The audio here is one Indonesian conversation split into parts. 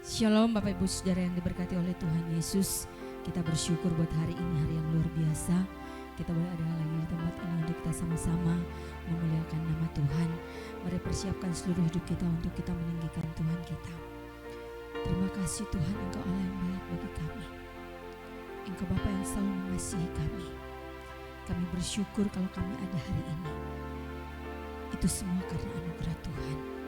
Shalom Bapak Ibu Saudara yang diberkati oleh Tuhan Yesus. Kita bersyukur buat hari ini, hari yang luar biasa. Kita boleh ada lagi di tempat ini untuk kita sama-sama memuliakan nama Tuhan. Mari persiapkan seluruh hidup kita untuk kita meninggikan Tuhan kita. Terima kasih Tuhan, Engkau Allah yang baik bagi kami. Engkau Bapa yang selalu mengasihi kami. Kami bersyukur kalau kami ada hari ini. Itu semua karena anugerah Tuhan.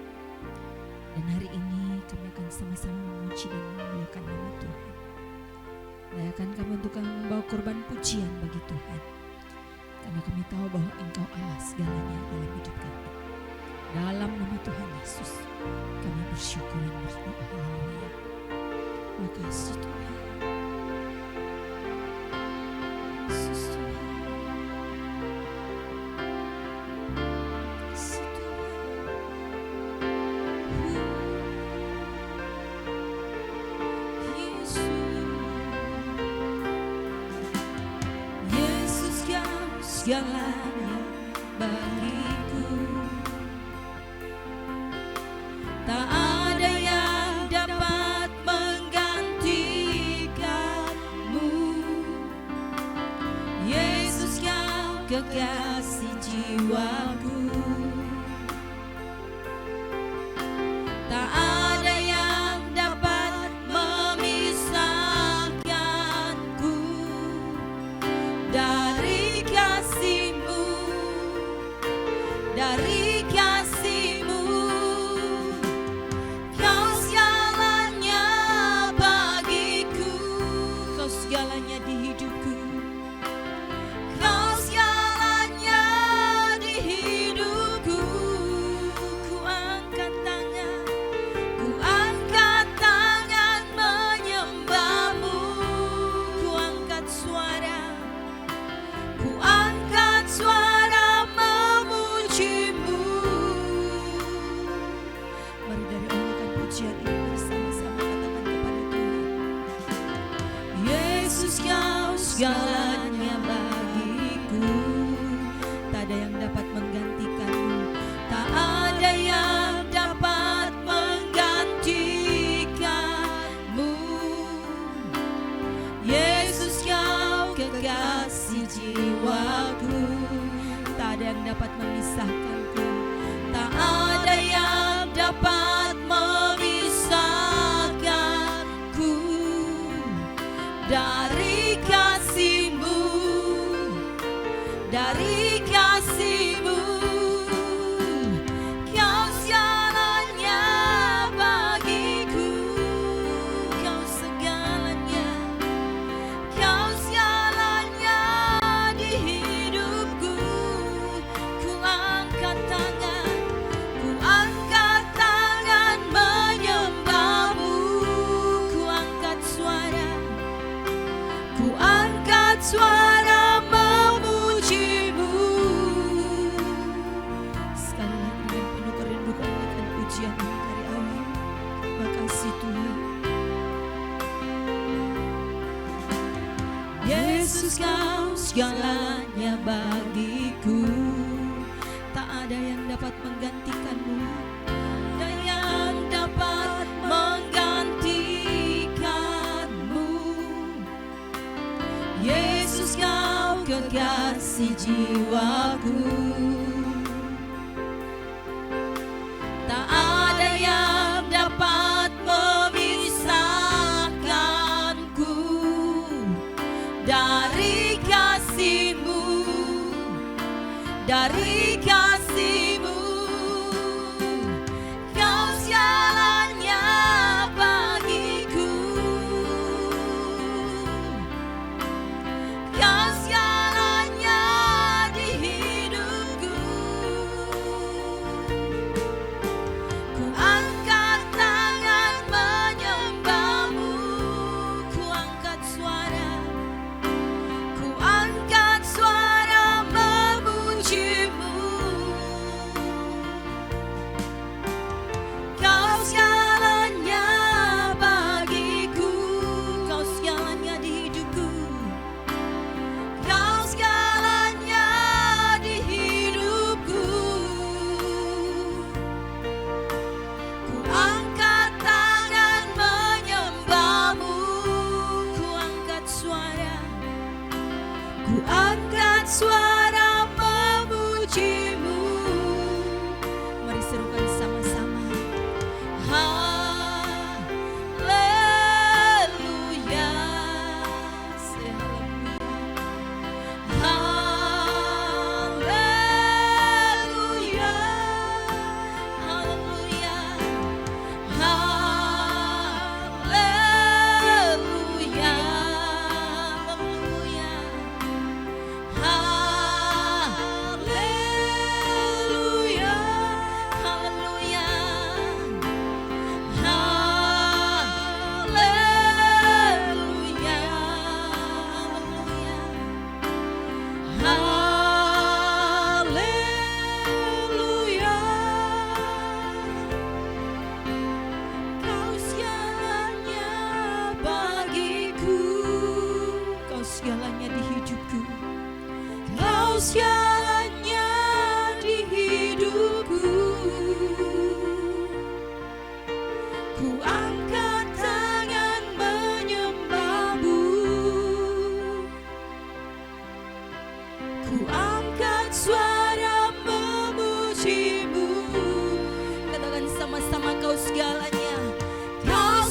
Dan hari ini kami akan sama-sama memuji dan memuliakan nama Tuhan. Layakan kami untuk membawa korban pujian bagi Tuhan. Karena kami tahu bahwa Engkau Allah segalanya dalam hidup kami. Dalam nama Tuhan Yesus, kami bersyukur dan berdoa. Haleluya. Terima kasih Tuhan. Yesus Tuhan. Segalanya bagiku, tak ada yang dapat menggantikanmu. Yesus, Kau kekasih jiwaku, tak ada yang dapat memisahkanku dari kasih-Mu, dari kasih-Mu. Kau segalanya bagiku, Kau segalanya di hidupku, Kau segalanya di hidupku. Ku angkat tangan menyembah-Mu. Ku angkat suara memuji-Mu. Mari dari awalkan pujian ini bersama-sama katakan kepada Tuhan. Yesus, Kau segalanya bagiku, tak ada yang dapat menggantikan-Mu, tak ada yang dapat menggantikan-Mu. Yesus, Kau kekasih jiwaku, tak ada yang dapat memisahkanku, tak ada yang dapat memisahkanku dari kasih-Mu, dari kasih-Mu. Kau segalanya bagiku, Kau segalanya, Kau segalanya di hidupku. Ku angkat tangan menyembah-Mu. Ku angkat suara memuji-Mu. Sekali lagi dengan penuh kerinduan akan pujian ini dari awal. Terima kasih Tuhan. Yesus, Kau segalanya bagiku, tak ada yang dapat menggantikan-Mu, tak ada yang dapat menggantikan-Mu. Yesus, Kau kekasih jiwaku, tak ada yang dapat memisahkanku dari kasih-Mu, dari kasih-Mu. Kau segalanya bagiku, Kau segalanya di hidupku. Ku angkat tangan menyembah-Mu. Ku angkat suara memuji-Mu.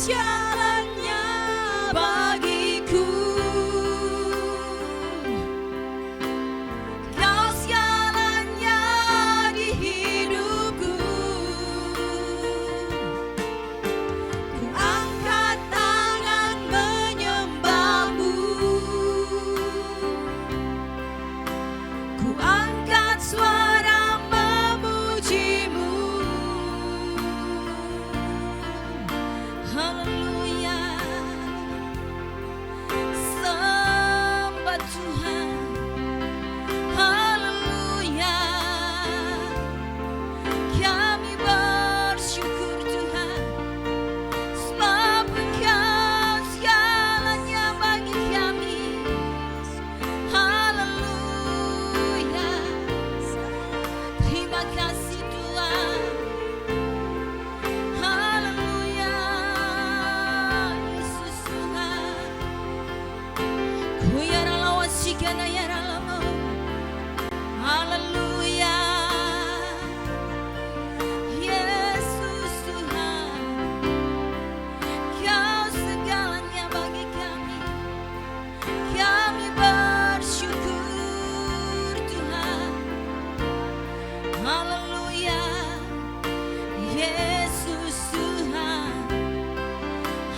jalannya bagiku. Kau segalanya di hidupku. Ku angkat tangan menyembahmu. Ku angkat suara memujimu. Haleluya, sembah Tuhan. Haleluya, kami bersyukur Tuhan, sebab Engkau segalanya bagi kami. Haleluya, terima kasih Tuhan. Haleluya, Yesus Tuhan. Ku yara lawas jikana yara lamo. Haleluya, Yesus Tuhan. Kau segalanya bagi kami. Kami bersyukur Tuhan. Haleluya, Yesus Tuhan.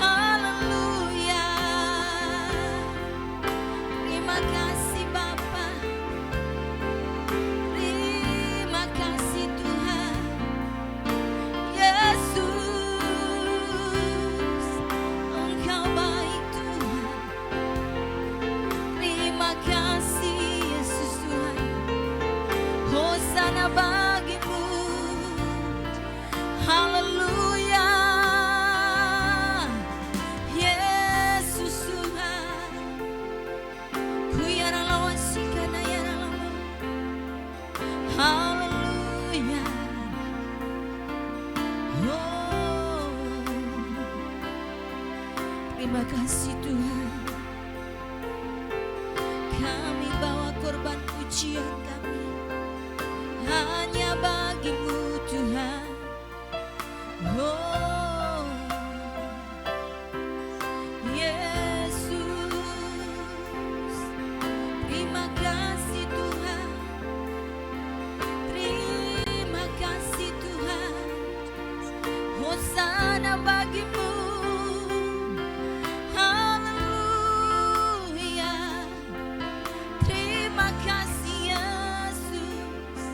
Haleluya, terima kasih Bapa. Terima kasih Tuhan. Yesus, Engkau baik Tuhan. Terima kasih Yesus Tuhan. Hosana bagimu. Haleluya, Yesus Tuhan. Ku yara lawan sikana yara lamo. Haleluya. Oh, terima kasih Tuhan. Kami bawa korban pujian kami hanya bagimu Tuhan. Oh, Yesus, terima kasih Tuhan. Terima kasih Tuhan. Hosana bagimu. Haleluya, terima kasih Yesus.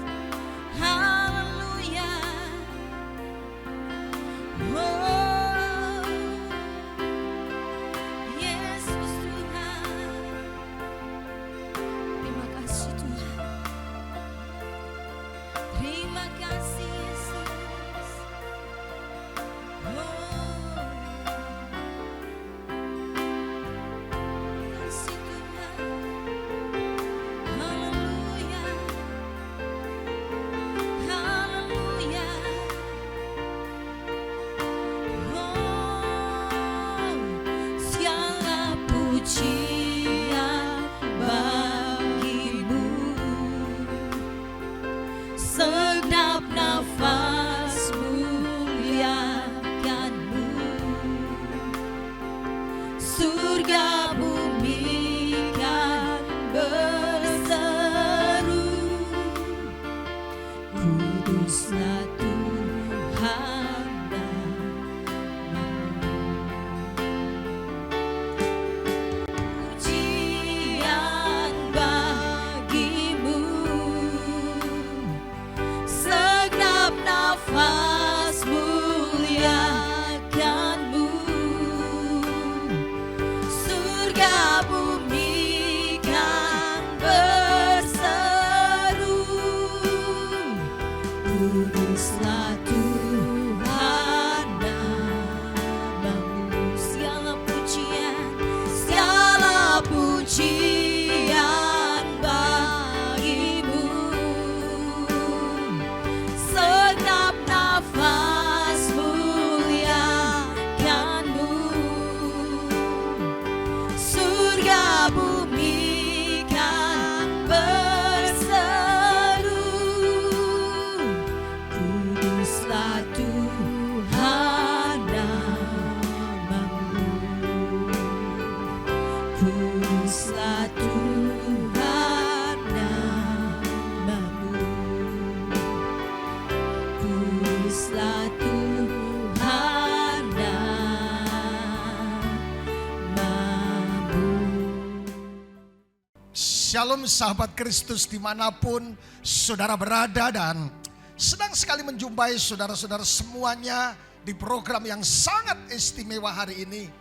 Shalom sahabat Kristus dimanapun saudara berada dan sedang sekali menjumpai saudara-saudara semuanya di program yang sangat istimewa hari ini.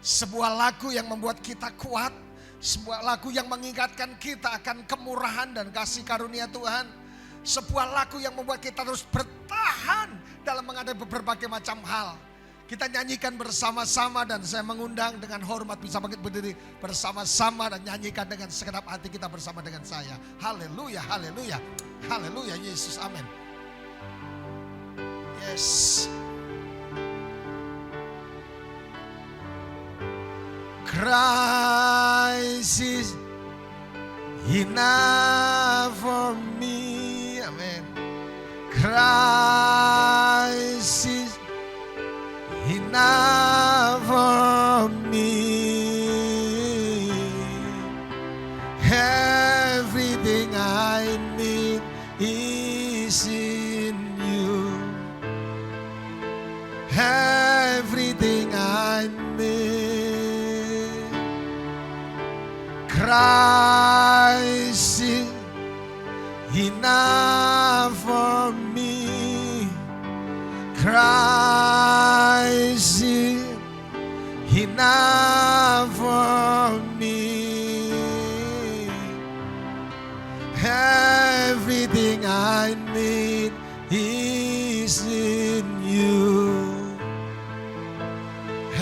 Sebuah lagu yang membuat kita kuat, sebuah lagu yang mengingatkan kita akan kemurahan dan kasih karunia Tuhan. Sebuah lagu yang membuat kita terus bertahan dalam menghadapi berbagai macam hal. Kita nyanyikan bersama-sama dan saya mengundang dengan hormat bisa bangkit berdiri bersama-sama dan nyanyikan dengan segenap hati kita bersama dengan saya. Haleluya, haleluya, haleluya Yesus, amin. Yes. Christ is enough for me, amin. Christ is enough for me. Everything I need is in you. Everything I need. Christ is enough for me. Christ is enough for me. Everything I need is in you.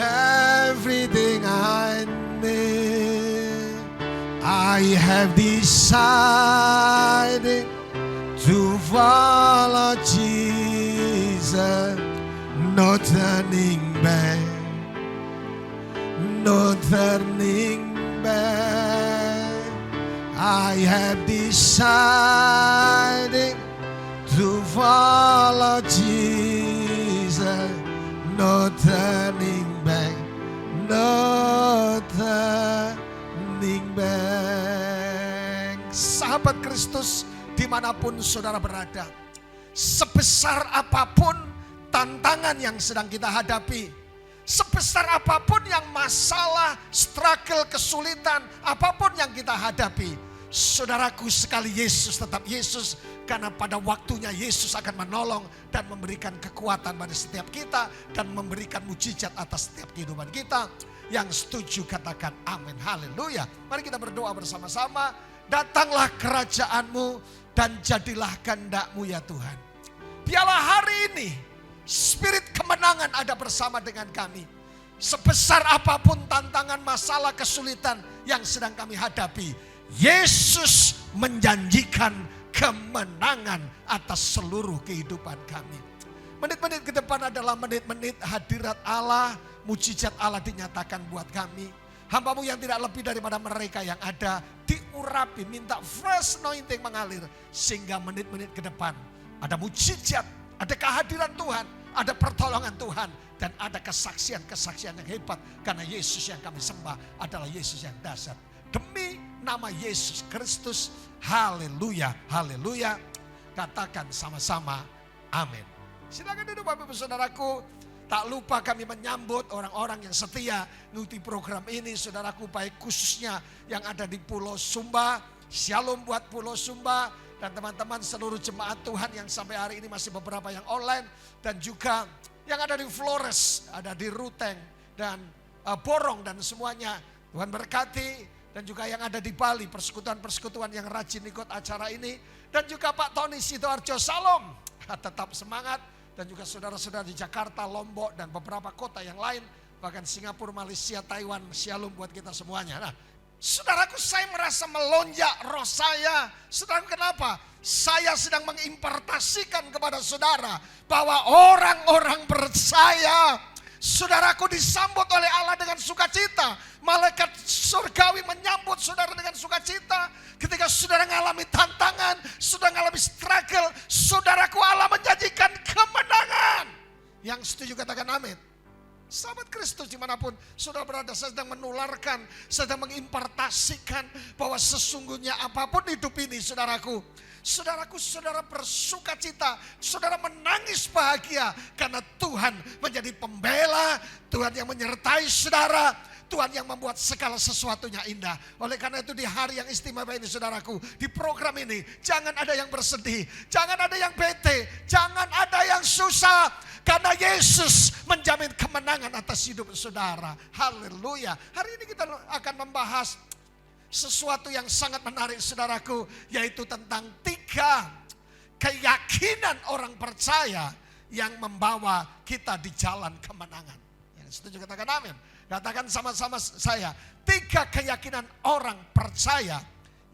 Everything I need. I have decided to follow Jesus, no turning back, no turning back. I have decided to follow Jesus, no turning back, no turning back. Sahabat Kristus dimanapun saudara berada, sebesar apapun tantangan yang sedang kita hadapi, sebesar apapun yang masalah, struggle, kesulitan, apapun yang kita hadapi, saudaraku sekali Yesus tetap Yesus. Karena pada waktunya Yesus akan menolong dan memberikan kekuatan pada setiap kita dan memberikan mujizat atas setiap kehidupan kita. Yang setuju katakan amin, haleluya. Mari kita berdoa bersama-sama. Datanglah kerajaan-Mu dan jadilah kehendak-Mu ya Tuhan. Biarlah hari ini spirit kemenangan ada bersama dengan kami. Sebesar apapun tantangan, masalah, kesulitan yang sedang kami hadapi, Yesus menjanjikan kemenangan atas seluruh kehidupan kami. Menit-menit ke depan adalah menit-menit hadirat Allah, mujizat Allah dinyatakan buat kami. Hamba-Mu yang tidak lebih daripada mereka yang ada diurapi, minta fresh anointing mengalir. Sehingga menit-menit ke depan ada mujizat, ada kehadiran Tuhan, ada pertolongan Tuhan. Dan ada kesaksian-kesaksian yang hebat. Karena Yesus yang kami sembah adalah Yesus yang dahsyat. Demi nama Yesus Kristus, haleluya, haleluya. Katakan sama-sama, amin. Silakan duduk Bapak Ibu Saudaraku. Tak lupa kami menyambut orang-orang yang setia mengikuti program ini, saudaraku, baik khususnya yang ada di Pulau Sumba. Shalom buat Pulau Sumba dan teman-teman seluruh jemaat Tuhan yang sampai hari ini masih beberapa yang online. Dan juga yang ada di Flores, ada di Ruteng dan Borong dan semuanya. Tuhan berkati. Dan juga yang ada di Bali, persekutuan-persekutuan yang rajin ikut acara ini. Dan juga Pak Tony Sidoarjo, salam. Tetap semangat. Dan juga saudara-saudara di Jakarta, Lombok, dan beberapa kota yang lain. Bahkan Singapura, Malaysia, Taiwan, shalom buat kita semuanya. Nah, saudaraku, saya merasa melonjak roh saya. Saudaraku, kenapa? Saya sedang mengimpartasikan kepada saudara bahwa orang-orang percaya, saudaraku, disambut oleh Allah dengan sukacita. Malaikat surgawi menyambut saudara dengan sukacita. Ketika saudara mengalami tantangan, saudara mengalami struggle, saudaraku, Allah menjanjikan kemenangan. Yang setuju katakan amin. Sahabat Kristus dimanapun saudara berada, saya sedang menularkan, sedang mengimpartasikan bahwa sesungguhnya apapun hidup ini saudaraku, saudara bersukacita, saudara menangis bahagia karena Tuhan menjadi pembela, Tuhan yang menyertai saudara, Tuhan yang membuat segala sesuatunya indah. Oleh karena itu di hari yang istimewa ini saudaraku, di program ini jangan ada yang bersedih, jangan ada yang bete, jangan ada yang susah. Karena Yesus menjamin kemenangan atas hidup saudara. Haleluya. Hari ini kita akan membahas sesuatu yang sangat menarik saudaraku, yaitu tentang 3 keyakinan orang percaya yang membawa kita di jalan kemenangan. Yang setuju katakan amin. Katakan sama-sama saya, 3 keyakinan orang percaya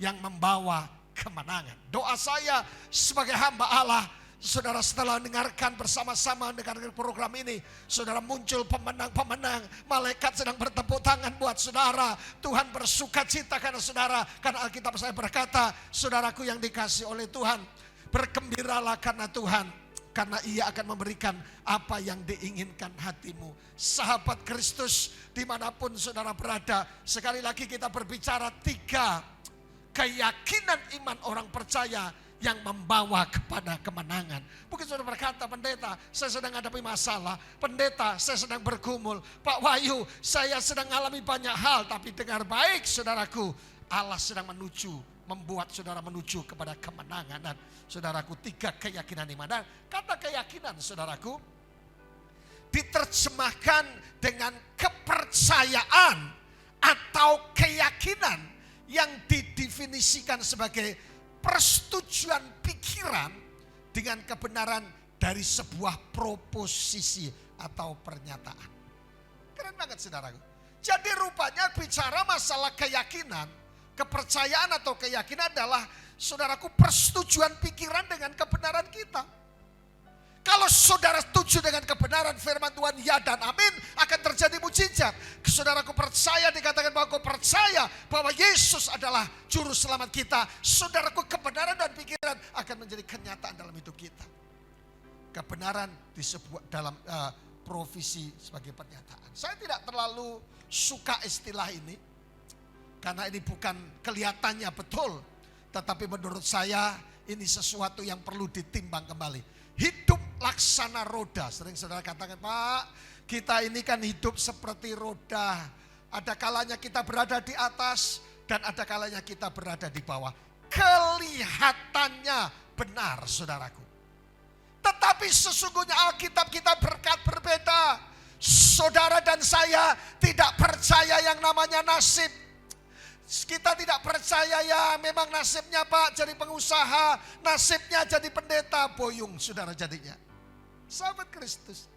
yang membawa kemenangan. Doa saya sebagai hamba Allah, saudara setelah mendengarkan bersama-sama mendengarkan program ini, saudara muncul pemenang-pemenang, malaikat sedang bertepuk tangan buat saudara, Tuhan bersuka cita karena saudara, karena Alkitab saya berkata, saudaraku yang dikasih oleh Tuhan, bergembiralah karena Tuhan, karena Ia akan memberikan apa yang diinginkan hatimu. Sahabat Kristus dimanapun saudara berada, sekali lagi kita berbicara 3 keyakinan iman orang percaya yang membawa kepada kemenangan. Mungkin saudara berkata, pendeta saya sedang hadapi masalah, pendeta saya sedang bergumul, Pak Wahyu saya sedang mengalami banyak hal. Tapi dengar baik saudaraku, Allah sedang membuat saudara menuju kepada kemenangan. Dan saudaraku 3 keyakinan iman. Dan kata keyakinan saudaraku diterjemahkan dengan kepercayaan atau keyakinan yang didefinisikan sebagai persetujuan pikiran dengan kebenaran dari sebuah proposisi atau pernyataan. Keren banget saudaraku. Jadi rupanya bicara masalah keyakinan, kepercayaan atau keyakinan adalah saudaraku persetujuan pikiran dengan kebenaran kita. Kalau saudara setuju dengan kebenaran firman Tuhan ya dan amin, akan terjadi mujizat. Saudaraku percaya, dikatakan bahwa kau percaya bahwa Yesus adalah juru selamat kita. Saudaraku kebenaran dan pikiran akan menjadi kenyataan dalam hidup kita. Kebenaran disebut dalam profesi sebagai pernyataan. Saya tidak terlalu suka istilah ini, karena ini bukan kelihatannya betul, tetapi menurut saya ini sesuatu yang perlu ditimbang kembali. Hidup laksana roda. Sering saudara katakan, Pak, kita ini kan hidup seperti roda. Ada kalanya kita berada di atas dan ada kalanya kita berada di bawah. Kelihatannya benar saudaraku. Tetapi sesungguhnya Alkitab kita berbeda. Saudara dan saya tidak percaya yang namanya nasib. Kita tidak percaya ya memang nasibnya Pak jadi pengusaha, nasibnya jadi pendeta, boyong saudara jadinya. Sahabat Kristus,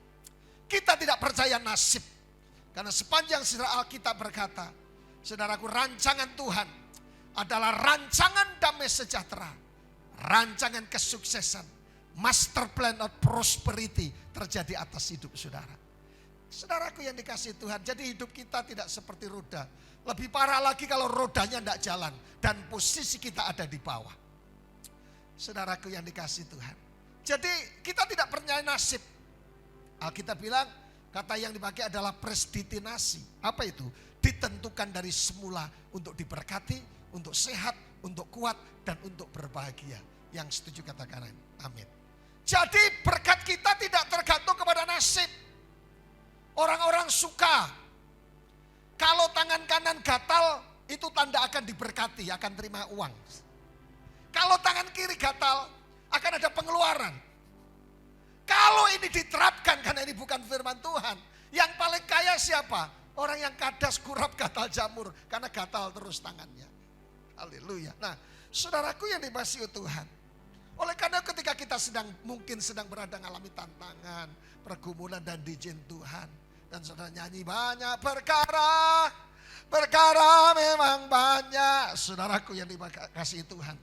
kita tidak percaya nasib. Karena sepanjang saudara Alkitab berkata, saudaraku rancangan Tuhan adalah rancangan damai sejahtera, rancangan kesuksesan, master plan of prosperity terjadi atas hidup saudara. Saudaraku yang dikasih Tuhan, jadi hidup kita tidak seperti roda. Lebih parah lagi kalau rodanya tidak jalan dan posisi kita ada di bawah. Saudaraku yang dikasih Tuhan. Jadi kita tidak percaya nasib. Alkitab bilang kata yang dipakai adalah predestinasi. Apa itu? Ditentukan dari semula untuk diberkati, untuk sehat, untuk kuat, dan untuk berbahagia. Yang setuju katakan amin. Jadi berkat kita tidak tergantung kepada nasib. Orang-orang suka kalau tangan kanan gatal, itu tanda akan diberkati, akan terima uang. Kalau tangan kiri gatal, akan ada pengeluaran. Kalau ini diterapkan, karena ini bukan firman Tuhan, yang paling kaya siapa? Orang yang kadas, kurap, gatal jamur, karena gatal terus tangannya. Haleluya. Nah, saudaraku yang dikasihi Tuhan, oleh karena ketika kita mungkin sedang berada mengalami tantangan, pergumulan dan diizin Tuhan, dan saudara nyanyi banyak perkara memang banyak. Saudaraku yang dikasihi Tuhan,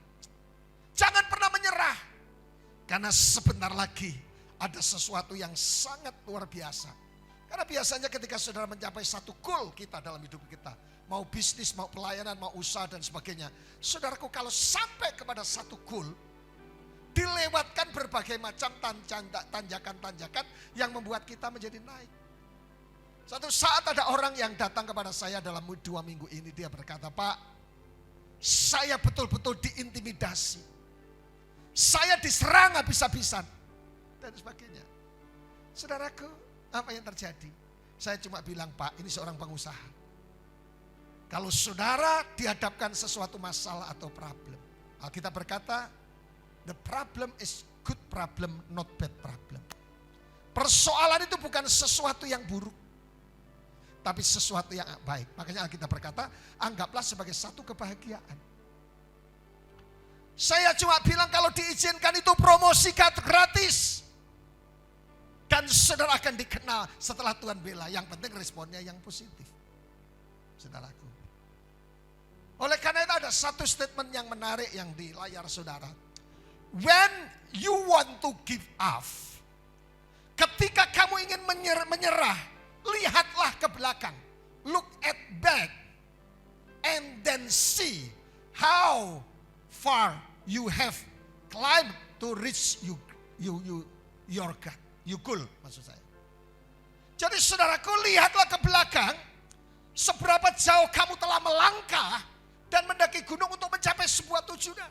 jangan pernah menyerah. Karena sebentar lagi ada sesuatu yang sangat luar biasa. Karena biasanya ketika saudara mencapai satu goal kita dalam hidup kita, mau bisnis, mau pelayanan, mau usaha dan sebagainya. Saudaraku kalau sampai kepada satu goal, dilewatkan berbagai macam tanjakan-tanjakan yang membuat kita menjadi naik. Satu saat ada orang yang datang kepada saya dalam 2 minggu ini. Dia berkata, Pak, saya betul-betul diintimidasi. Saya diserang habis-habisan. Dan sebagainya. Saudaraku, apa yang terjadi? Saya cuma bilang, Pak, ini seorang pengusaha. Kalau saudara dihadapkan sesuatu masalah atau problem, Alkitab berkata, the problem is good problem, not bad problem. Persoalan itu bukan sesuatu yang buruk, tapi sesuatu yang baik. Makanya Alkitab berkata, anggaplah sebagai satu kebahagiaan. Saya cuma bilang kalau diizinkan itu promosi gratis. Dan saudara akan dikenal setelah Tuhan bela. Yang penting responnya yang positif. Saudaraku. Oleh karena itu ada satu statement yang menarik yang di layar saudara. When you want to give up, ketika kamu ingin menyerah, lihatlah ke belakang. Look at back and then see how far you have climbed to reach your God. You goal maksud saya. Jadi saudaraku, lihatlah ke belakang. Seberapa jauh kamu telah melangkah dan mendaki gunung untuk mencapai sebuah tujuan.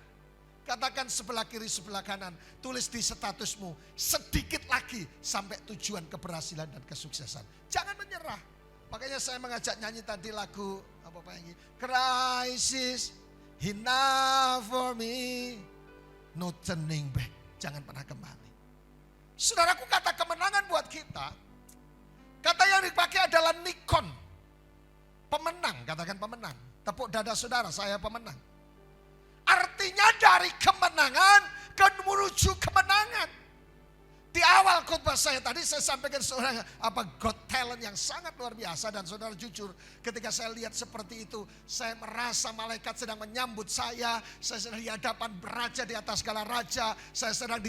Katakan sebelah kiri sebelah kanan, tulis di statusmu, sedikit lagi sampai tujuan keberhasilan dan kesuksesan. Jangan menyerah. Makanya saya mengajak nyanyi tadi lagu apa ini? Crisis enough for me, no turning back. Jangan pernah kembali. Saudaraku, kata kemenangan buat kita, kata yang dipakai adalah Nikon. Pemenang, katakan pemenang. Tepuk dada saudara, saya pemenang. Artinya dari kemenangan ke menuju kemenangan. Di awal khotbah saya tadi saya sampaikan saudara God talent yang sangat luar biasa, dan saudara jujur ketika saya lihat seperti itu saya merasa malaikat sedang menyambut saya sedang di hadapan raja di atas segala raja, saya sedang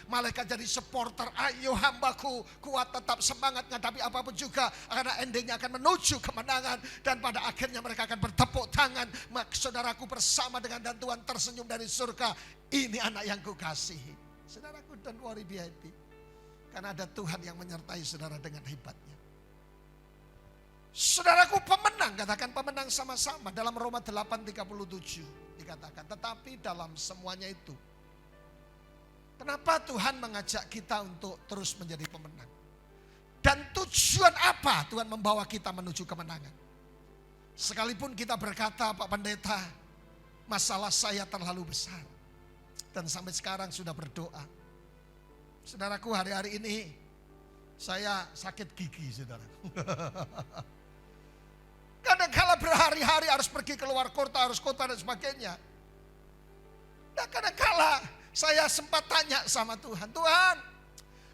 malaikat jadi supporter, ayo hambaku kuat tetap semangat menghadapi apapun juga karena endingnya akan menuju kemenangan, dan pada akhirnya mereka akan bertepuk tangan. Saudaraku, bersama dengan dan Tuhan tersenyum dari surga, ini anak yang kukasihi. Saudaraku, don't worry, be happy. Karena ada Tuhan yang menyertai saudara dengan hebatnya. Saudaraku, pemenang, katakan pemenang sama-sama. Dalam Roma 8:37 dikatakan, tetapi dalam semuanya itu, kenapa Tuhan mengajak kita untuk terus menjadi pemenang? Dan tujuan apa Tuhan membawa kita menuju kemenangan? Sekalipun kita berkata, Pak Pendeta, masalah saya terlalu besar. Dan sampai sekarang sudah berdoa. Saudaraku, hari-hari ini saya sakit gigi, saudaraku. Kadang-kala berhari-hari harus pergi keluar kota, harus kota dan sebagainya. Nah, kadang-kala saya sempat tanya sama Tuhan, Tuhan,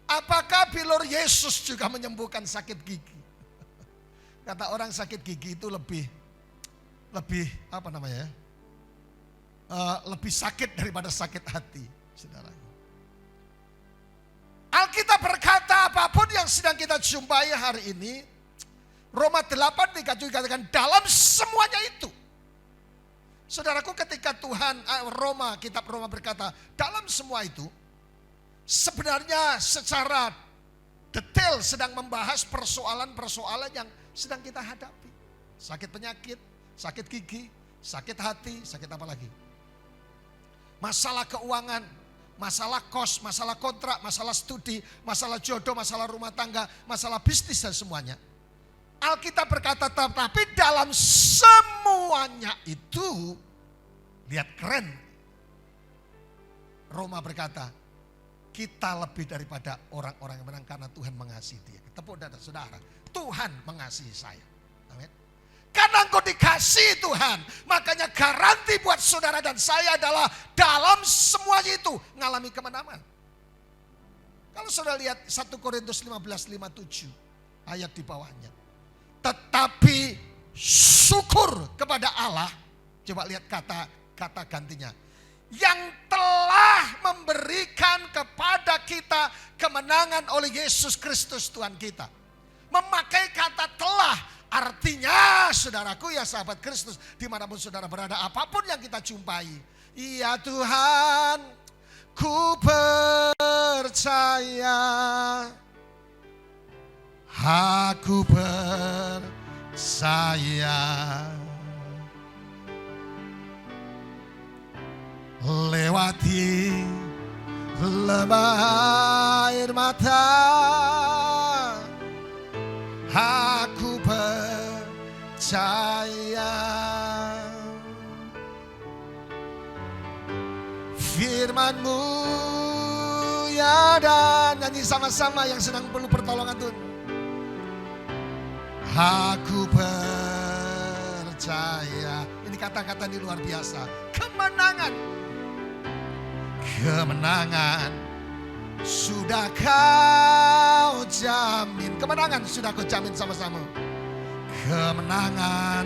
apakah bilur Yesus juga menyembuhkan sakit gigi? Kata orang sakit gigi itu lebih apa namanya ya? Lebih sakit daripada sakit hati, saudaraku. Alkitab berkata apapun yang sedang kita jumpai hari ini, Roma 8 dikatakan dalam semuanya itu. Saudaraku, ketika Tuhan kitab Roma berkata dalam semua itu, sebenarnya secara detail sedang membahas persoalan-persoalan yang sedang kita hadapi. Sakit penyakit, sakit gigi, sakit hati, sakit apa lagi? Masalah keuangan, masalah kos, masalah kontrak, masalah studi, masalah jodoh, masalah rumah tangga, masalah bisnis dan semuanya. Alkitab berkata, tapi dalam semuanya itu, lihat keren. Roma berkata, kita lebih daripada orang-orang yang menang karena Tuhan mengasihi dia. Tepuk dada saudara, Tuhan mengasihi saya. Amin. Karena engkau dikasihi Tuhan, makanya garansi buat saudara dan saya adalah dalam semuanya itu mengalami kemenangan. Kalau saudara lihat 1 Korintus 15:57 ayat di bawahnya. Tetapi syukur kepada Allah, coba lihat kata gantinya, yang telah memberikan kepada kita kemenangan oleh Yesus Kristus Tuhan kita. Memakai kata telah, artinya saudaraku ya sahabat Kristus, dimanapun saudara berada, apapun yang kita jumpai, ya Tuhan ku percaya, aku percaya, lewati lembah air mata, aku percaya percaya firman-Mu ya, dan nyanyi sama-sama yang sedang perlu pertolongan Tuhan. Aku percaya. Ini kata-kata ini luar biasa. Kemenangan. Kemenangan sudah Kau jamin. Kemenangan sudah Kau jamin sama-sama. Kemenangan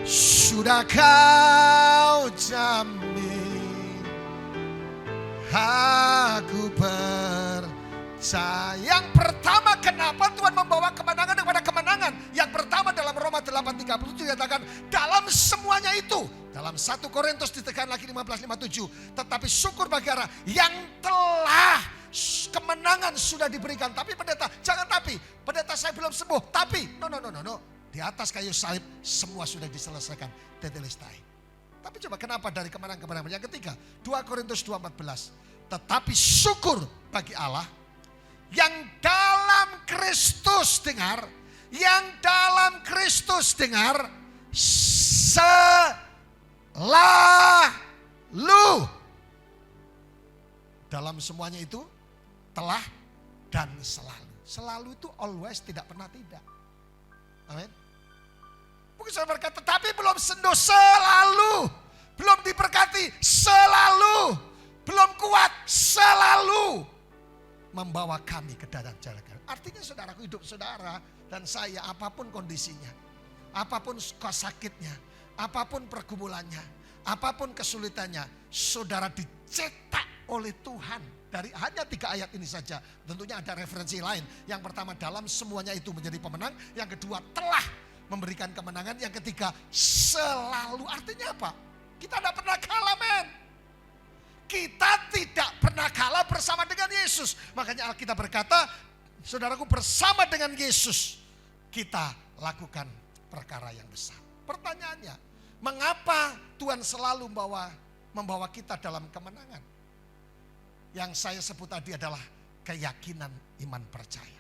sudah Kau jamin. Aku percaya. Yang pertama, kenapa Tuhan membawa kemenangan kepada kemenangan? Yang pertama dalam Roma 8:30 dikatakan dalam semuanya itu. Dalam 1 Korintus ditekan lagi 15:57. Tetapi syukur bagi Allah yang telah kemenangan sudah diberikan. Tapi pendeta, jangan tapi. Pendeta, saya belum sembuh. Tapi, no. Di atas kayu salib semua sudah diselesaikan. Tetelestai. Tapi coba kenapa dari kemenangan ke kemenangan? Yang ketiga, 2 Korintus 2:14. Tetapi syukur bagi Allah yang dalam Kristus dengar, selalu. Dalam semuanya itu telah dan selalu. Selalu itu always, tidak pernah tidak. Amin. Mungkin saya berkata, tapi belum senduh, selalu. Belum diberkati, selalu. Belum kuat, selalu. Membawa kami ke dalam jalan. Artinya saudaraku, hidup saudara dan saya, apapun kondisinya, apapun sakitnya, apapun pergumulannya, apapun kesulitannya, saudara dicetak oleh Tuhan. Dari hanya 3 ayat ini saja. Tentunya ada referensi lain. Yang pertama, dalam semuanya itu menjadi pemenang. Yang kedua, telah memberikan kemenangan. Yang ketiga, selalu. Artinya apa? Kita tidak pernah kalah, men. Kita tidak pernah kalah bersama dengan Yesus. Makanya Alkitab berkata, saudaraku, bersama dengan Yesus kita lakukan perkara yang besar. Pertanyaannya, mengapa Tuhan selalu membawa kita dalam kemenangan? Yang saya sebut tadi adalah keyakinan iman percaya.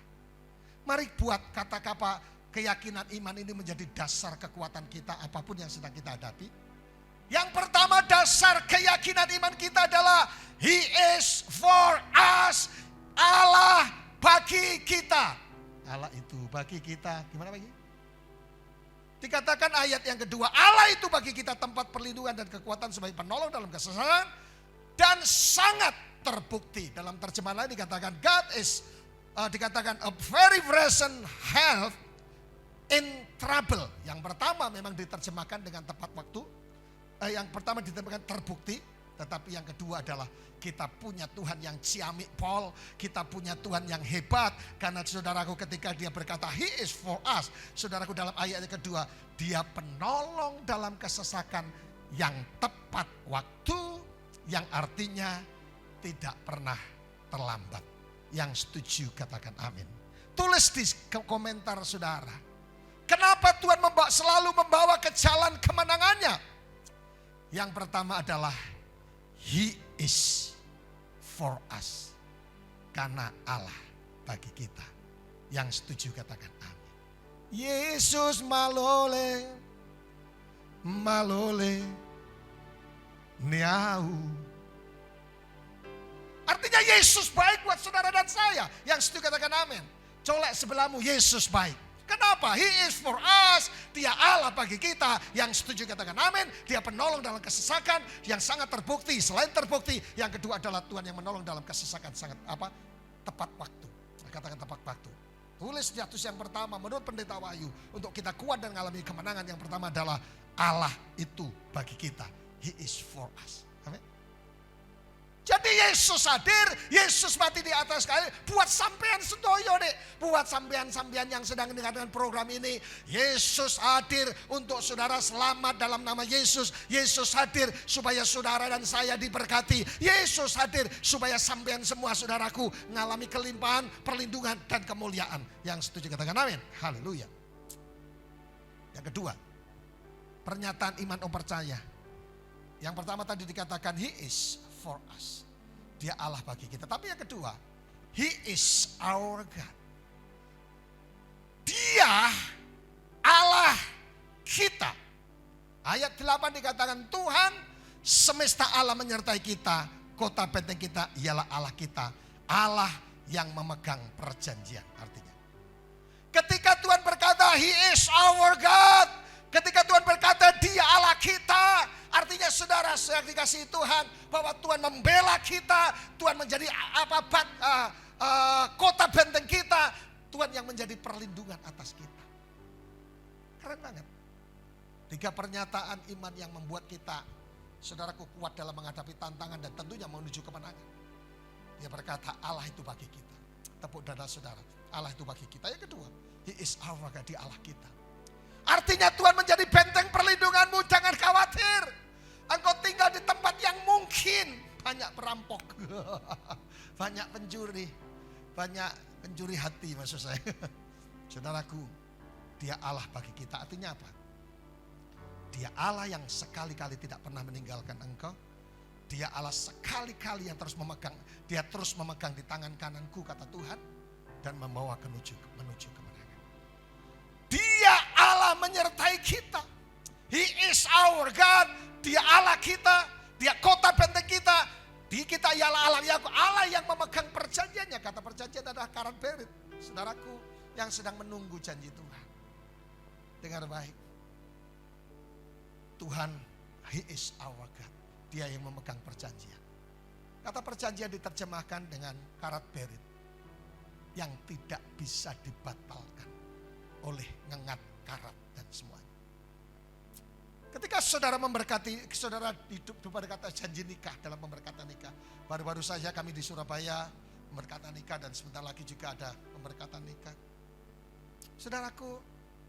Mari buat kata-kata keyakinan iman ini menjadi dasar kekuatan kita apapun yang sedang kita hadapi. Yang pertama, dasar keyakinan iman kita adalah He is for us. Allah bagi kita. Allah itu bagi kita. Gimana bagi? Dikatakan ayat yang kedua, Allah itu bagi kita tempat perlindungan dan kekuatan sebagai penolong dalam kesesakan dan sangat terbukti. Dalam terjemahan lain dikatakan God is dikatakan a very present help in trouble. Yang pertama memang diterjemahkan dengan tepat waktu. Yang pertama diterjemahkan terbukti. Tetapi yang kedua adalah kita punya Tuhan yang ciamik Paul. Kita punya Tuhan yang hebat. Karena saudaraku, ketika dia berkata He is for us. Saudaraku, dalam ayat yang kedua, dia penolong dalam kesesakan yang tepat waktu. Yang artinya tidak pernah terlambat. Yang setuju katakan amin. Tulis di komentar saudara. Kenapa Tuhan selalu membawa ke jalan kemenangannya? Yang pertama adalah He is for us. Karena Allah bagi kita. Yang setuju katakan amin. Yesus malole niau. Artinya Yesus baik buat saudara dan saya. Yang setuju katakan amin. Colek sebelahmu, Yesus baik. Kenapa? He is for us. Dia Allah bagi kita. Yang setuju katakan amin. Dia penolong dalam kesesakan yang sangat terbukti. Selain terbukti, yang kedua adalah Tuhan yang menolong dalam kesesakan sangat tepat waktu. Katakan tepat waktu. Tulis status yang pertama menurut Pendeta Wahyu. Untuk kita kuat dan mengalami kemenangan, yang pertama adalah Allah itu bagi kita. He is for us. Amin. Jadi Yesus hadir, Yesus mati di atas kayu buat sampean sedoyo dek. Buat sampean-sampean yang sedang mendengarkan program ini. Yesus hadir untuk saudara selamat dalam nama Yesus. Yesus hadir supaya saudara dan saya diberkati. Yesus hadir supaya sampean semua saudaraku mengalami kelimpahan, perlindungan dan kemuliaan. Yang setuju katakan amin. Haleluya. Yang kedua, pernyataan iman percaya. Yang pertama tadi dikatakan He is for us. Dia Allah bagi kita. Tapi yang kedua, He is our God. Dia Allah Ayat 8 dikatakan Tuhan semesta alam menyertai kita. Kota benteng kita ialah Allah kita. Allah yang memegang perjanjian artinya. Ketika Tuhan berkata He is our God. Ketika Tuhan berkata Dia Allah kita. Artinya saudara yang dikasihi Tuhan. Bahwa Tuhan membela kita. Tuhan menjadi kota benteng kita. Tuhan yang menjadi perlindungan atas kita. Keren banget. 3 pernyataan iman yang membuat kita, saudaraku, kuat dalam menghadapi tantangan dan tentunya menuju kemenangan. Dia berkata Allah itu bagi kita. Tepuk dada saudara. Allah itu bagi kita. Yang kedua, He is our God, Dia Allah kita. Artinya Tuhan menjadi benteng perlindunganmu. Jangan khawatir. Engkau tinggal di tempat yang mungkin banyak perampok. Banyak pencuri. Banyak pencuri hati maksud saya. Saudaraku, Dia Allah bagi kita. Artinya apa? Dia Allah yang sekali-kali tidak pernah meninggalkan engkau. Dia Allah sekali-kali yang terus memegang. Dia terus memegang di tangan kananku kata Tuhan. Dan membawa menuju kemenangan. Dia Allah menyertai kita. He is our God. Dia Allah kita. Dia kota benteng kita. Di kita ialah Allah yang memegang perjanjiannya. Kata perjanjian adalah karat berit. Saudaraku yang sedang menunggu janji Tuhan. Dengar baik. Tuhan, He is our God. Dia yang memegang perjanjian. Kata perjanjian diterjemahkan dengan karat berit. Yang tidak bisa dibatalkan oleh ngengat karat dan semuanya. Ketika saudara memberkati, saudara hidup pada kata janji nikah dalam pemberkatan nikah. Baru-baru saja kami di Surabaya pemberkatan nikah dan sebentar lagi juga ada pemberkatan nikah. Saudaraku,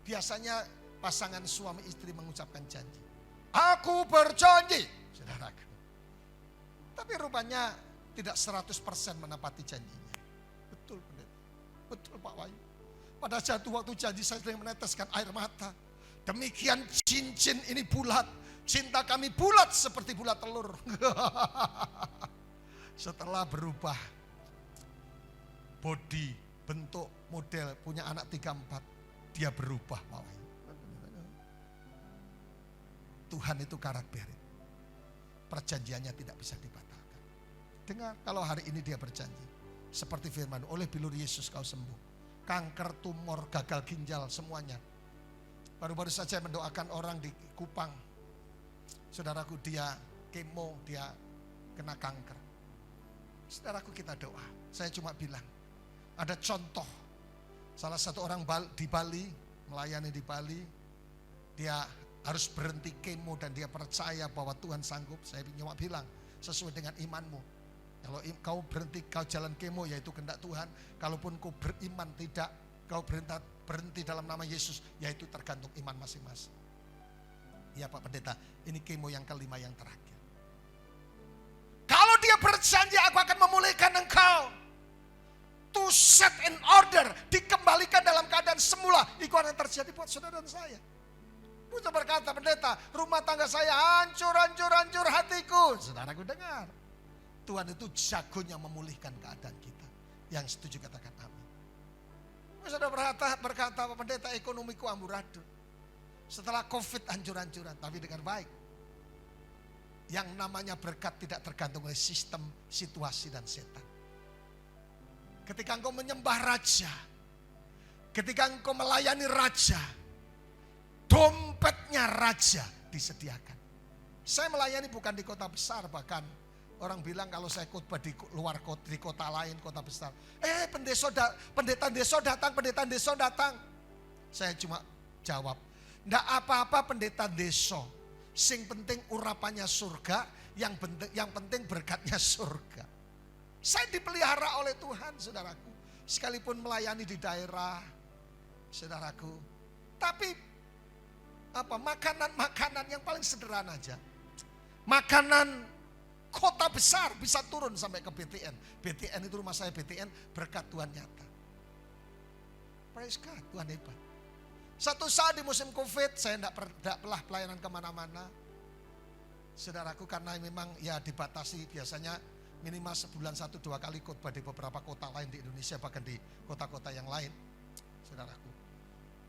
biasanya pasangan suami istri mengucapkan janji. Aku berjanji, saudaraku. Tapi rupanya tidak 100% menepati janjinya. Betul, pendeta. Betul Pak Wahyu. Pada satu waktu janji saya sedang meneteskan air mata. Demikian cincin ini bulat. Cinta kami bulat seperti bulat telur. Setelah berubah body, bentuk, model, punya anak 3-4. Dia berubah Pak Wahyu. Tuhan itu karat berit. Perjanjiannya tidak bisa dibatalkan. Dengar, kalau hari ini dia berjanji. Seperti firman, oleh bilur Yesus kau sembuh. Kanker, tumor, gagal ginjal, semuanya. Baru-baru saja mendoakan orang di Kupang. Saudaraku, dia kemo, dia kena kanker. Saudaraku, kita doa. Saya cuma bilang, ada contoh. Salah satu orang di Bali, melayani di Bali. Dia harus berhenti kemo dan dia percaya bahwa Tuhan sanggup. Saya cuma bilang sesuai dengan imanmu. Kalau kau berhenti, kau jalan kemo yaitu kehendak Tuhan. Kalaupun kau beriman tidak, kau berhenti dalam nama Yesus, yaitu tergantung iman masing-masing. Ya Pak Pendeta, ini kemo yang kelima yang terakhir. Kalau dia berjanji aku akan memulihkan engkau. To set in order, dikembalikan dalam keadaan semula. Itu yang terjadi buat saudara dan saya. Musa berkata, pendeta, rumah tangga saya hancur hatiku. Saudaraku dengar. Tuhan itu jagonya memulihkan keadaan kita. Yang setuju katakan amin. Saudara berkata, pendeta, ekonomiku amburadul. Setelah COVID hancur-hancuran, tapi dengan baik. Yang namanya berkat tidak tergantung oleh sistem, situasi dan setan. Ketika engkau menyembah raja, ketika engkau melayani raja, dompetnya raja disediakan. Saya melayani bukan di kota besar, bahkan orang bilang kalau saya khotbah di luar kota, di kota lain, kota besar. Pendeta desa datang. Saya cuma jawab, enggak apa-apa pendeta desa. Sing penting urapannya surga, yang penting berkatnya surga. Saya dipelihara oleh Tuhan, saudaraku. Sekalipun melayani di daerah, saudaraku. Tapi makanan yang paling sederhana aja. Makanan kota besar bisa turun sampai ke BTN. BTN itu rumah saya BTN, berkat Tuhan nyata. Praise God, Tuhan hebat. Satu saat di musim COVID saya tidak pernah pelayanan kemana-mana. Saudaraku, karena memang ya dibatasi, biasanya minimal sebulan 1-2 kali khotbah di beberapa kota lain di Indonesia, bahkan di kota-kota yang lain. Saudaraku,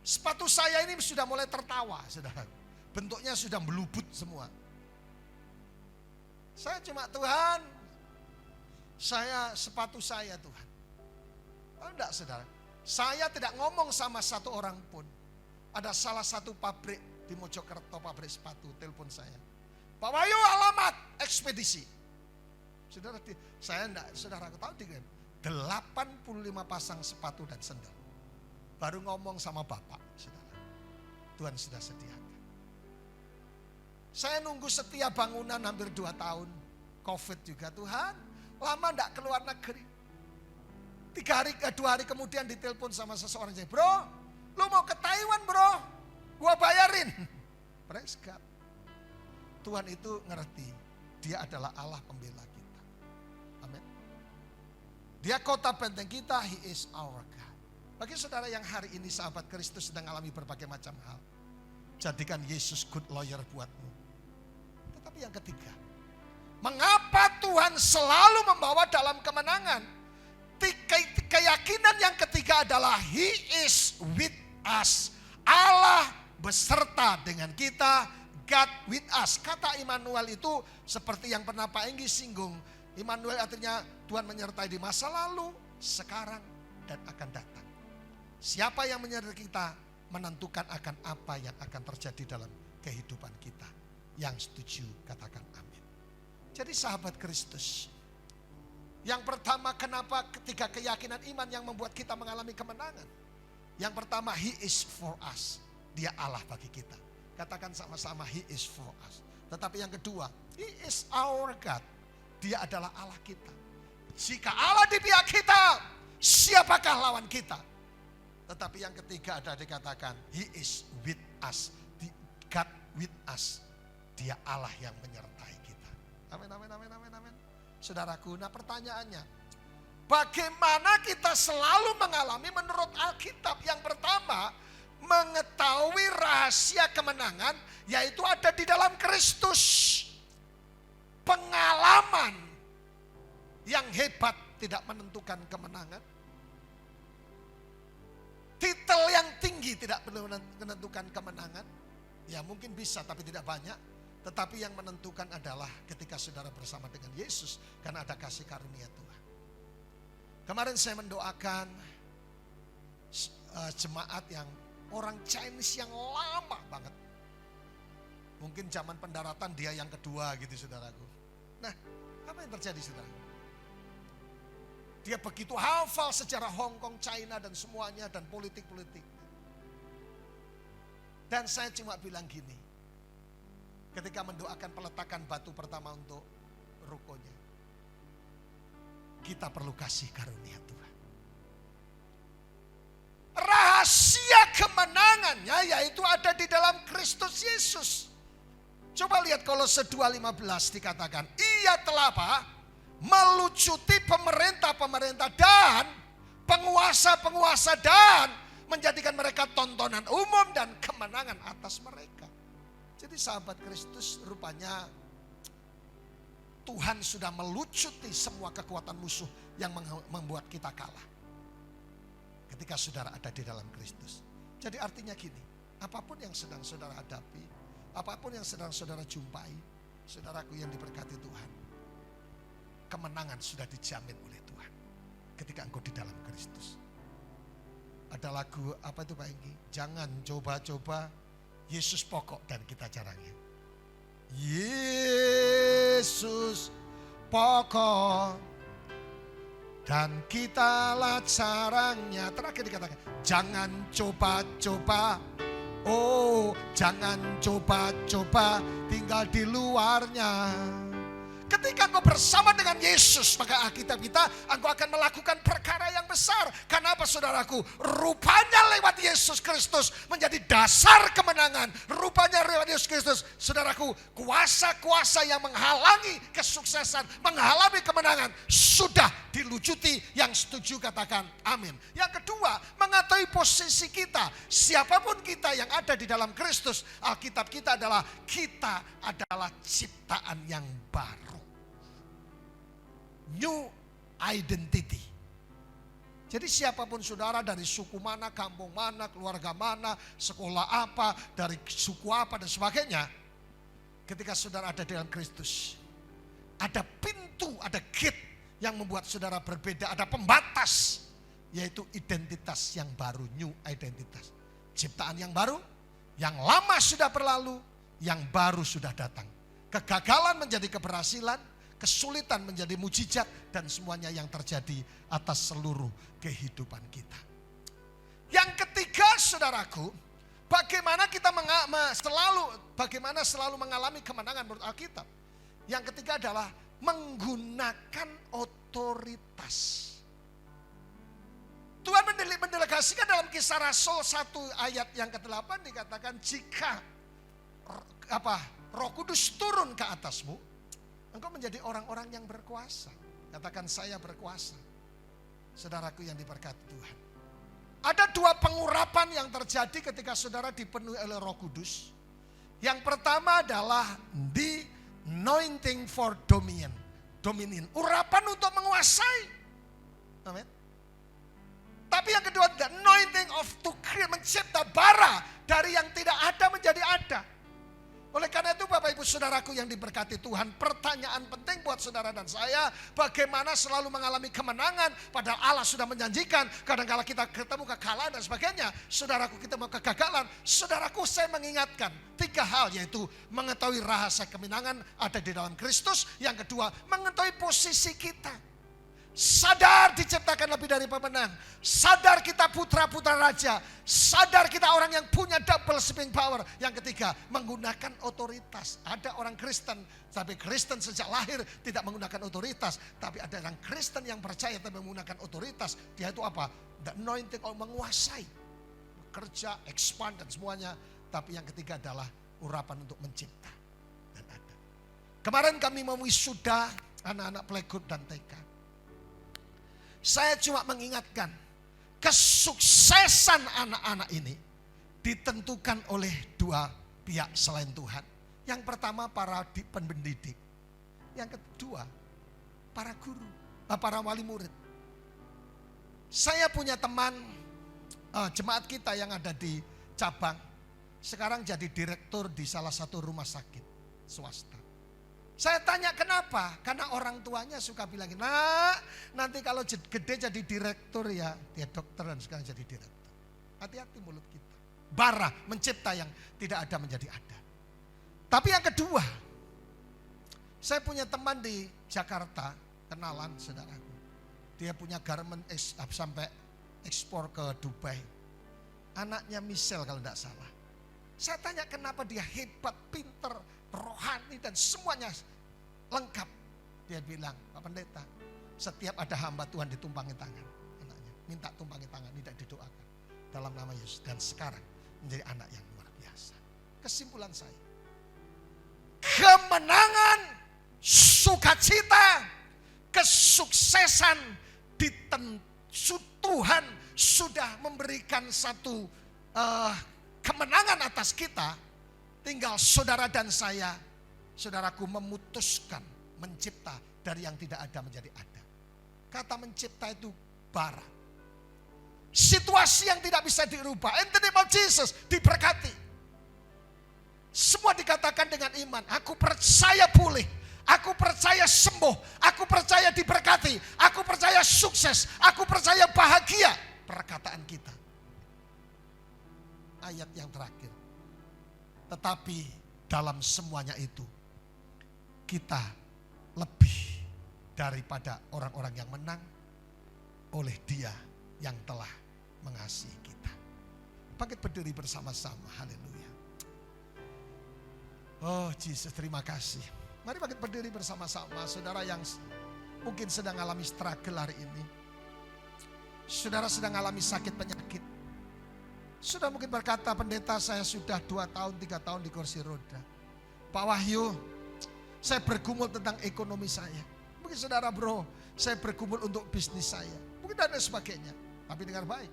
sepatu saya ini sudah mulai tertawa, saudaraku. bentuknya sudah melubut semua. Saya cuma, Tuhan, sepatu saya Tuhan. Oh enggak saudara, saya tidak ngomong sama satu orang pun. Ada salah satu pabrik di Mojokerto, pabrik sepatu, telepon saya. Pak Wahyu, alamat ekspedisi. Saudara, saya enggak, saudara tahu dengan 85 pasang sepatu dan sendal. Baru ngomong sama Bapak, saudara. Tuhan sudah sediakan. Saya nunggu setia bangunan hampir 2 tahun. Covid juga, Tuhan, lama enggak keluar negeri. 2 hari kemudian ditelepon sama seseorang, bro, lu mau ke Taiwan bro, gua bayarin. Praise God. Tuhan itu ngerti, dia adalah Allah pembela kita. Amin. Dia kota benteng kita, He is our God. Bagi saudara yang hari ini sahabat Kristus sedang alami berbagai macam hal, jadikan Yesus good lawyer buatmu. Tetapi yang ketiga, mengapa Tuhan selalu membawa dalam kemenangan? Keyakinan yang ketiga adalah He is with us. Allah beserta dengan kita, God with us. Kata Immanuel itu seperti yang pernah Pak Enggi singgung. Immanuel artinya Tuhan menyertai di masa lalu, sekarang, dan akan datang. Siapa yang menyertai kita menentukan akan apa yang akan terjadi dalam kehidupan kita. Yang setuju katakan amin. Jadi sahabat Kristus, yang pertama, kenapa ketiga keyakinan iman yang membuat kita mengalami kemenangan? Yang pertama, He is for us. Dia Allah bagi kita. Katakan sama-sama, He is for us. Tetapi yang kedua, He is our God. Dia adalah Allah kita. Jika Allah di pihak kita, siapakah lawan kita? Tetapi yang ketiga ada dikatakan, He is with us. God with us. Dia Allah yang menyertai kita. Amin, amin, amin, amin, amin. Saudaraku, nah pertanyaannya, bagaimana kita selalu mengalami menurut Alkitab? Yang pertama, mengetahui rahasia kemenangan, yaitu ada di dalam Kristus. Pengalaman yang hebat tidak menentukan kemenangan. Titel yang tinggi tidak menentukan kemenangan. Ya mungkin bisa tapi tidak banyak. Tetapi yang menentukan adalah ketika saudara bersama dengan Yesus. Karena ada kasih karunia Tuhan. Kemarin saya mendoakan jemaat yang orang Chinese yang lama banget. Mungkin zaman pendaratan dia yang kedua gitu saudaraku. Nah, apa yang terjadi saudara? Dia begitu hafal sejarah Hong Kong, China dan semuanya dan politik-politik. Dan saya cuma bilang gini. Ketika mendoakan peletakan batu pertama untuk rukonya. Kita perlu kasih karunia Tuhan. Rahasia kemenangannya yaitu ada di dalam Kristus Yesus. Coba lihat Kolose 2:15 dikatakan. Ia telah apa? Melucuti pemerintah-pemerintah dan penguasa-penguasa dan menjadikan mereka tontonan umum dan kemenangan atas mereka. Jadi sahabat Kristus rupanya Tuhan sudah melucuti semua kekuatan musuh yang membuat kita kalah. Ketika saudara ada di dalam Kristus. Jadi artinya gini, apapun yang sedang saudara hadapi, apapun yang sedang saudara jumpai, saudaraku yang diberkati Tuhan, kemenangan sudah dijamin oleh Tuhan. Ketika engkau di dalam Kristus. Ada lagu apa itu Pak Enggi? Jangan coba-coba Yesus pokok dan kita caranya. Yesus pokok dan kitalah caranya. Terakhir dikatakan, jangan coba-coba. Oh, jangan coba-coba tinggal di luarnya. Ketika engkau bersama dengan Yesus, maka Alkitab kita, engkau akan melakukan perkara yang besar. Karena apa saudaraku? Rupanya lewat Yesus Kristus menjadi dasar kemenangan. Rupanya lewat Yesus Kristus, saudaraku, kuasa-kuasa yang menghalangi kesuksesan, menghalangi kemenangan, sudah dilucuti. Yang setuju katakan amin. Yang kedua, mengetahui posisi kita. Siapapun kita yang ada di dalam Kristus, Alkitab kita adalah ciptaan yang baru. New identity. Jadi siapapun saudara, dari suku mana, kampung mana, keluarga mana, sekolah apa, dari suku apa dan sebagainya. Ketika saudara ada dalam Kristus, ada pintu, ada gate yang membuat saudara berbeda, ada pembatas, yaitu identitas yang baru, new identitas. Ciptaan yang baru, yang lama sudah berlalu, yang baru sudah datang. Kegagalan menjadi keberhasilan, kesulitan menjadi mujizat, dan semuanya yang terjadi atas seluruh kehidupan kita. Yang ketiga, saudaraku, bagaimana kita selalu mengalami kemenangan menurut Alkitab. Yang ketiga adalah menggunakan otoritas. Tuhan mendelegasikan dalam Kisah Rasul 1 ayat yang ke-8 dikatakan, jika Roh Kudus turun ke atasmu, engkau menjadi orang-orang yang berkuasa. Katakan, saya berkuasa. Saudaraku yang diberkati Tuhan. Ada 2 pengurapan yang terjadi ketika saudara dipenuhi oleh Roh Kudus. Yang pertama adalah the anointing for dominion. Urapan untuk menguasai. Amin. Tapi yang kedua, the anointing of to create, mencipta bara dari yang tidak ada menjadi ada. Oleh karena itu Bapak Ibu Saudaraku yang diberkati Tuhan, pertanyaan penting buat saudara dan saya, bagaimana selalu mengalami kemenangan padahal Allah sudah menjanjikan. Kadang-kala kita ketemu kekalahan dan sebagainya, saudaraku kita mau kegagalan. Saudaraku, saya mengingatkan 3 hal, yaitu mengetahui rahasia kemenangan ada di dalam Kristus. Yang kedua, mengetahui posisi kita. Sadar diciptakan lebih dari pemenang. Sadar kita putra-putra raja. Sadar kita orang yang punya double spinning power. Yang ketiga, menggunakan otoritas. Ada orang Kristen, tapi Kristen sejak lahir tidak menggunakan otoritas. Tapi ada orang Kristen yang percaya tapi menggunakan otoritas. Dia itu apa? The anointing, menguasai. Bekerja, expand dan semuanya. Tapi yang ketiga adalah urapan untuk mencipta. Dan ada. Kemarin kami mewisuda anak-anak playgroup dan TK. Saya cuma mengingatkan, kesuksesan anak-anak ini ditentukan oleh 2 pihak selain Tuhan. Yang pertama para pendidik, yang kedua para guru, para wali murid. Saya punya teman jemaat kita yang ada di cabang, sekarang jadi direktur di salah satu rumah sakit swasta. Saya tanya kenapa? Karena orang tuanya suka bilang, nah nanti kalau gede jadi direktur ya, dia dokter dan sekarang jadi direktur. Hati-hati mulut kita. Bara, mencipta yang tidak ada menjadi ada. Tapi yang kedua, saya punya teman di Jakarta, kenalan saudaraku. Dia punya garment sampai ekspor ke Dubai. Anaknya Michelle kalau tidak salah. Saya tanya kenapa dia hebat, pinter, rohani dan semuanya lengkap. Dia bilang, Pak Pendeta, setiap ada hamba Tuhan ditumpangi tangan anaknya. Minta tumpangi tangan, tidak didoakan. Dalam nama Yesus. Dan sekarang menjadi anak yang luar biasa. Kesimpulan saya, kemenangan, sukacita, kesuksesan Tuhan sudah memberikan satu kemenangan atas kita. Tinggal saudara dan saya, saudaraku, memutuskan mencipta dari yang tidak ada menjadi ada. Kata mencipta itu bara. Situasi yang tidak bisa dirubah. In the name of Jesus, diberkati. Semua dikatakan dengan iman. Aku percaya pulih. Aku percaya sembuh. Aku percaya diberkati. Aku percaya sukses. Aku percaya bahagia. Perkataan kita. Ayat yang terakhir. Tetapi dalam semuanya itu kita lebih daripada orang-orang yang menang oleh Dia yang telah mengasihi kita. Bangkit berdiri bersama-sama. Haleluya. Oh Yesus, terima kasih. Mari bangkit berdiri bersama-sama. Saudara yang mungkin sedang alami struggle hari ini. Saudara sedang alami sakit penyakit. Sudah mungkin berkata, pendeta saya sudah 2 tahun, 3 tahun di kursi roda. Pak Wahyu, saya bergumul tentang ekonomi saya. Mungkin saudara bro, saya bergumul untuk bisnis saya. Mungkin dan sebagainya. Tapi dengar baik.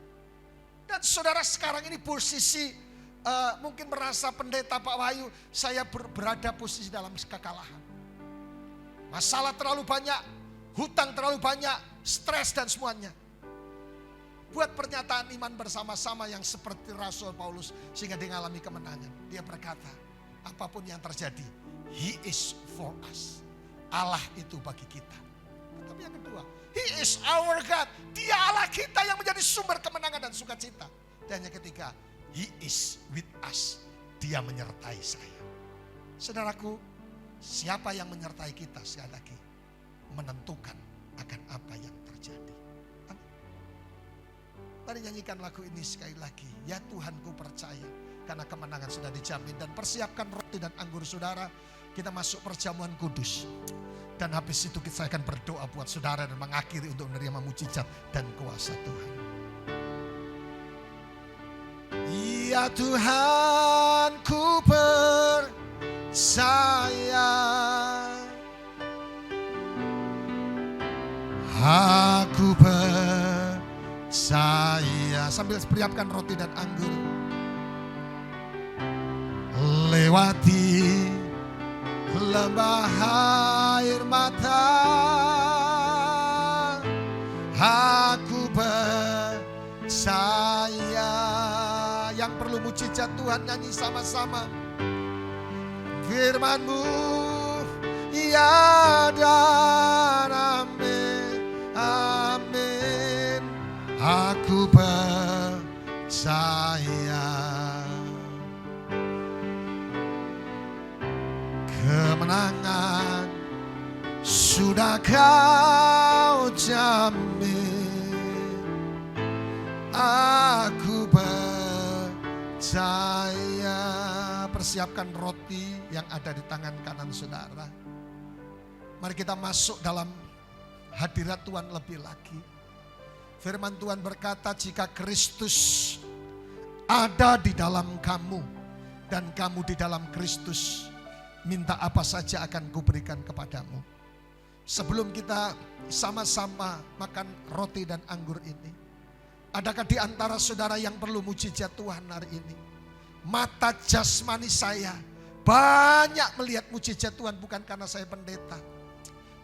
Dan saudara sekarang ini posisi, mungkin merasa pendeta Pak Wahyu, saya berada posisi dalam kekalahan. Masalah terlalu banyak, hutang terlalu banyak, stres dan semuanya. buat pernyataan iman bersama-sama yang seperti Rasul Paulus sehingga dia mengalami kemenangan. Dia berkata, apapun yang terjadi, He is for us. Allah itu bagi kita. Tapi yang kedua, He is our God. Dia Allah kita yang menjadi sumber kemenangan dan sukacita. Dan yang ketiga, He is with us. Dia menyertai saya. Saudaraku, siapa yang menyertai kita sekali lagi menentukan akan apa yang terjadi. Mari nyanyikan lagu ini sekali lagi. Ya Tuhan, ku percaya karena kemenangan sudah dijamin. Dan persiapkan roti dan anggur saudara. Kita masuk perjamuan kudus. Dan habis itu saya akan berdoa buat saudara dan mengakhiri untuk menerima mujizat dan kuasa Tuhan. Ya Tuhan, ku percaya. Aku percaya. Sambil persiapkan roti dan anggur. Lewati lembah air mata, aku percaya. Yang perlu mujizat Tuhan nyanyi sama-sama. Firman-Mu ya dan amin, amin. Aku percaya. Kemenangan sudah Kau jamin. Aku percaya. Persiapkan roti yang ada di tangan kanan saudara. Mari kita masuk dalam hadirat Tuhan lebih lagi. Firman Tuhan berkata, jika Kristus ada di dalam kamu dan kamu di dalam Kristus, minta apa saja akan kuberikan kepadamu. Sebelum kita sama-sama makan roti dan anggur ini, adakah di antara saudara yang perlu mujizat Tuhan hari ini? Mata jasmani saya banyak melihat mujizat Tuhan, bukan karena saya pendeta,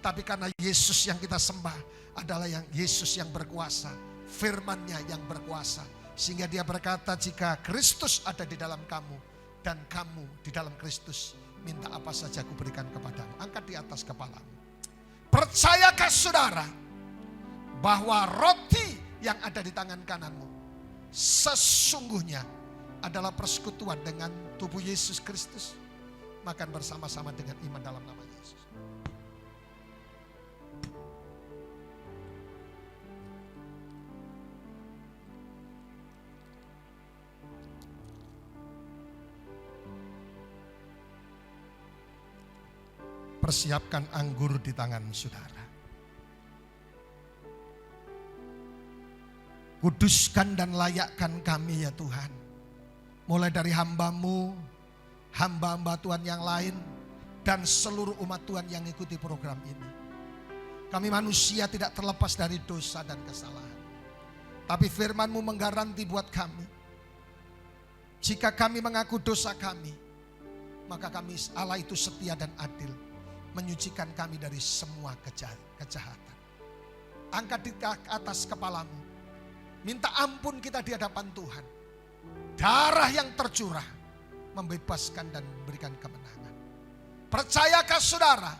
tapi karena Yesus yang kita sembah adalah yang Yesus yang berkuasa, firman-Nya yang berkuasa. Sehingga dia berkata, jika Kristus ada di dalam kamu dan kamu di dalam Kristus, minta apa saja aku berikan kepadamu. Angkat di atas kepalamu. Percayakah saudara bahwa roti yang ada di tangan kananmu sesungguhnya adalah persekutuan dengan tubuh Yesus Kristus? Makan bersama-sama dengan iman dalam nama Yesus. Persiapkan anggur di tangan saudara. Kuduskan dan layakkan kami ya Tuhan. Mulai dari hamba-Mu, hamba-hamba Tuhan yang lain, dan seluruh umat Tuhan yang ikuti program ini. Kami manusia tidak terlepas dari dosa dan kesalahan. Tapi firman-Mu menggaranti buat kami. Jika kami mengaku dosa kami, maka kami Allah itu setia dan adil, menyucikan kami dari semua kejahatan. Angkat di atas kepalamu. Minta ampun kita di hadapan Tuhan. Darah yang tercurah membebaskan dan memberikan kemenangan. Percayakah saudara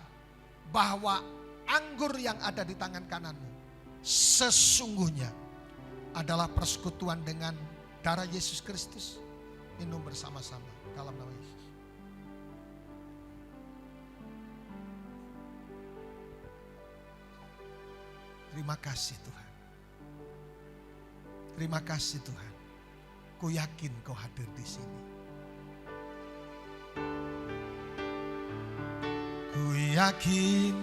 bahwa anggur yang ada di tangan kananmu sesungguhnya adalah persekutuan dengan darah Yesus Kristus? Minum bersama-sama dalam nama Yesus. Terima kasih Tuhan. Terima kasih Tuhan. Ku yakin Kau hadir di sini. Ku yakin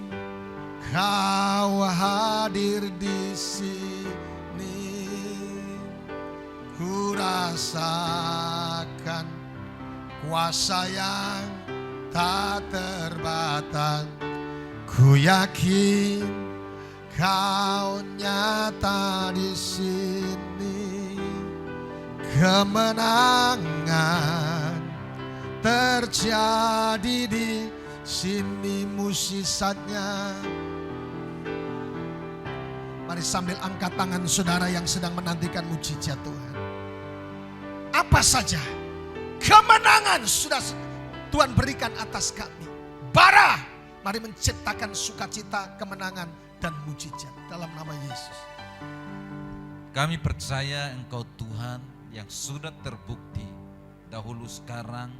Kau hadir di sini. Ku rasakan kuasa yang tak terbatas. Ku yakin Kau nyata di sini. Kemenangan terjadi di sini, musisatnya. Mari sambil angkat tangan saudara yang sedang menantikan mujizat Tuhan. Apa saja kemenangan sudah Tuhan berikan atas kami. Bara, mari menciptakan sukacita, kemenangan, dan mujizat dalam nama Yesus. Kami percaya Engkau Tuhan yang sudah terbukti dahulu sekarang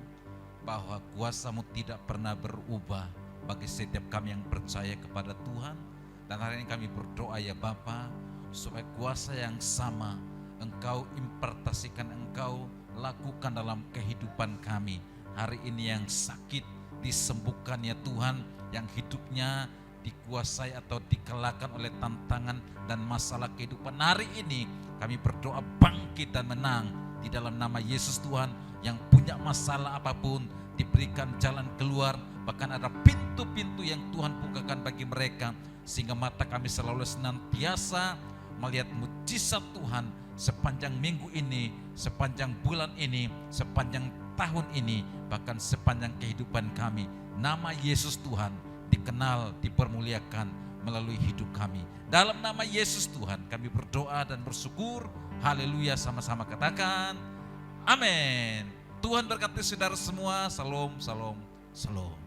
bahwa kuasa-Mu tidak pernah berubah bagi setiap kami yang percaya kepada Tuhan. Dan hari ini kami berdoa ya Bapa, supaya kuasa yang sama Engkau impartasikan, Engkau lakukan dalam kehidupan kami. Hari ini yang sakit disembuhkan ya Tuhan, yang hidupnya dikuasai atau dikalahkan oleh tantangan dan masalah kehidupan. Hari ini kami berdoa bangkit dan menang di dalam nama Yesus Tuhan. Yang punya masalah apapun diberikan jalan keluar, bahkan ada pintu-pintu yang Tuhan bukakan bagi mereka, sehingga mata kami selalu senantiasa melihat mujizat Tuhan sepanjang minggu ini, sepanjang bulan ini, sepanjang tahun ini, bahkan sepanjang kehidupan kami. Nama Yesus Tuhan dikenal, dipermuliakan melalui hidup kami. Dalam nama Yesus Tuhan kami berdoa dan bersyukur. Haleluya, sama-sama katakan amin. Tuhan berkati saudara semua. Salam, salam, salam.